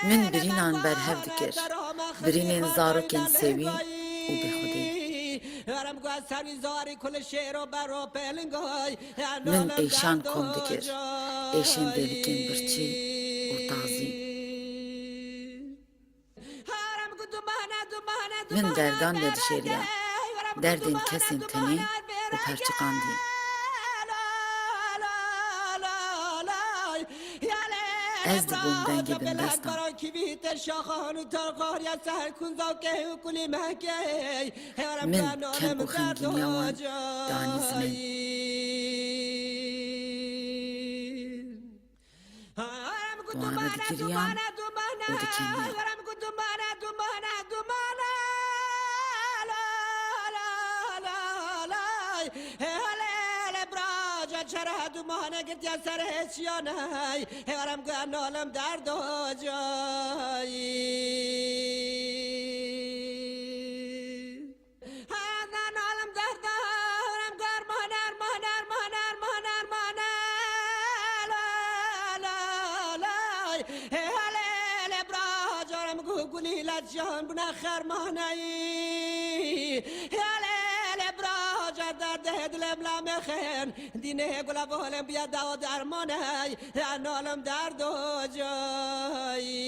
من برینان بر هف دکر برینین زارکن سوی و به خودی من ایشان کم دکر ایشان دلیکن برچی و تازی من دردان یدشیریا دردین کسین تنی و پرچقاندی از دبوم دنگی بندستم من کم و خنگین یوان دانیز من وانا دکریان و دکنیا چرا دومانه گرد یا سر هیچیانه هرم گن عالم درد و جایی هرم عالم درد هرم گر مانر مانر مانر مانر مانر لای هله براج هرم گوگلی لجان بنا خرمانه دلم لمخن دینه گلا بولم بیا داو درمانه نالم درد و جایی